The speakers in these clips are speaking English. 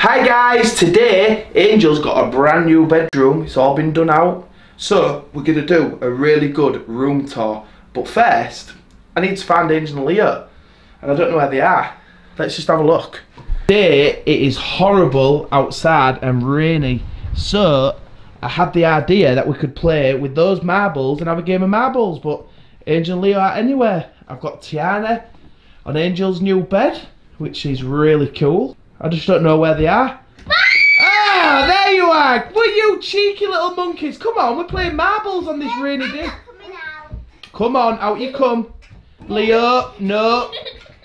Hi guys, today Angel's got a brand new bedroom. It's all been done out. So we're going to do a really good room tour. But first, I need to find Angel and Leo. And I don't know where they are. Let's just have a look. Today it is horrible outside and rainy. So I had the idea that we could play with those marbles and have a game of marbles. But Angel and Leo aren't anywhere. I've got Tiana on Angel's new bed, which is really cool. I just don't know where they are. Ah, there you are! Well, you cheeky little monkeys. Come on, we're playing marbles on this rainy day. Come on, out you come. Leo, no.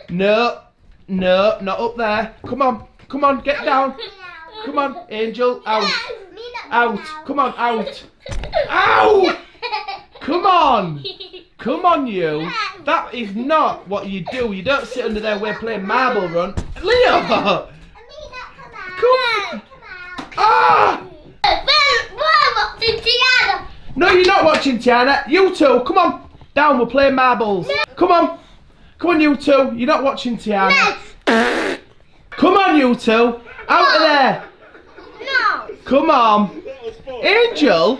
No, no, not up there. Come on, get down. Come on, Angel, out. Out, come on, out. Ow! Come on, you. That is not what you do. You don't sit under there, we're playing marble run. Leo! Come. Ah! We're watching Tiana. No, you're not watching Tiana. You two, come on. Down, we're playing marbles. No. Come on, you two. You're not watching Tiana. No. Come on, you two. Out of there. No. Come on. Angel.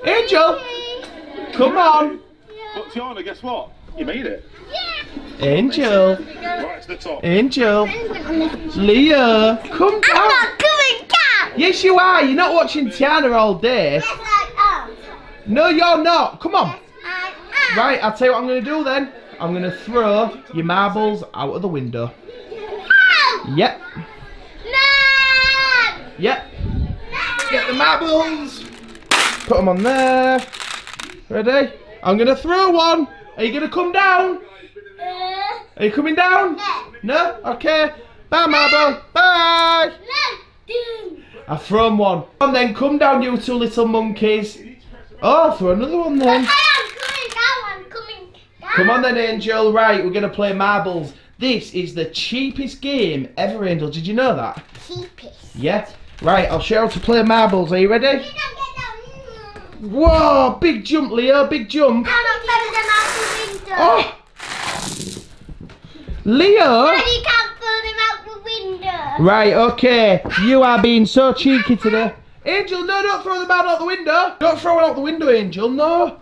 Angel. Come on. But Tiana, guess what? You made it. Angel. Right to the top. Angel. Leo. Come down. I'm not coming down. Yes, you are. You're not watching Tiana all day. Yes, I am. No, you're not. Come on. Yes, I am. Right, I'll tell you what I'm going to do then. I'm going to throw your marbles out of the window. No. Yep. No. Yep. Get the marbles. Put them on there. Ready? I'm going to throw one. Are you going to come down? Are you coming down? No. No? Okay. Bye, marble. Bye. No. I've thrown one. And then come down, you two little monkeys. Oh, throw another one then. I'm coming down. Come on then, Angel. Right, we're going to play marbles. This is the cheapest game ever, Angel. Did you know that? Cheapest. Yeah. Right, I'll show you how to play marbles. Are you ready? Whoa, big jump, Leo. Big jump. I'm not throwing them out the window. Oh. Leo. Daddy can't throw them out the window. Right, okay. You are being so cheeky today. Angel, no, don't throw the marble out the window. Don't throw it out the window, Angel. No.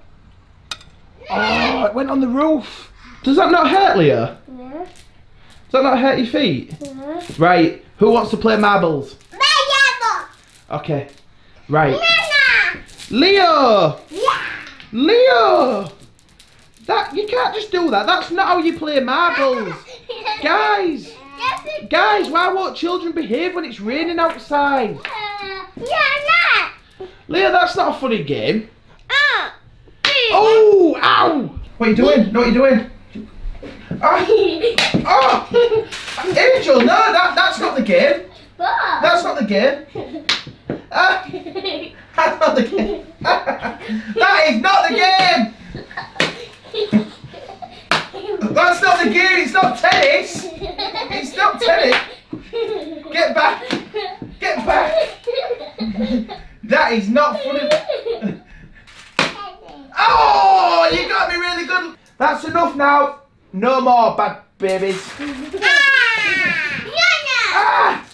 Oh, it went on the roof. Does that not hurt, Leo? Yeah. Does that not hurt your feet? Yeah. Right, who wants to play marbles? Okay. Right. Nana. Leo! Yeah. Leo! That, you can't just do that. That's not how you play marbles. Guys! Guys, why won't children behave when it's raining outside? Yeah, Leo, that's not a funny game. no. Oh! Ow! What are you doing? Know what you're doing? Oh! Oh! Angel, no, that's not the game. That's not the game. That's not the game. That is not the game. That's not the game. It's not tennis. It's not tennis. Get back. Get back. That is not funny. Oh, you got me really good. That's enough now. No more bad babies. Ah!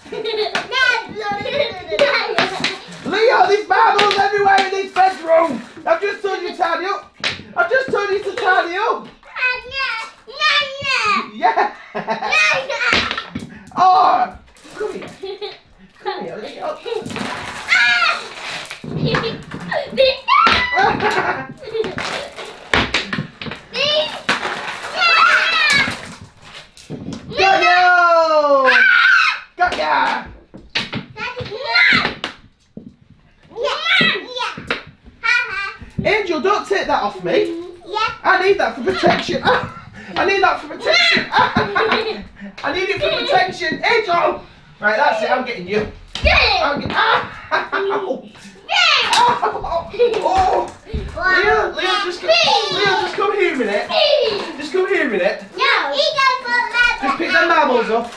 Leo, there's marbles everywhere in this bedroom. I've just told you to tidy up. I've just told you to tidy up. Yeah. Oh, come here. Come here, Leo. Got you! Got ya! Angel, don't take that off me. Yeah. I need that for protection. I need that for protection. I need it for protection. Angel! Right, that's it. I'm getting you. I'm getting... Ow! Oh! Leo, just come here a minute. Just come here a minute. No, he goes for that. Just pick them marbles up.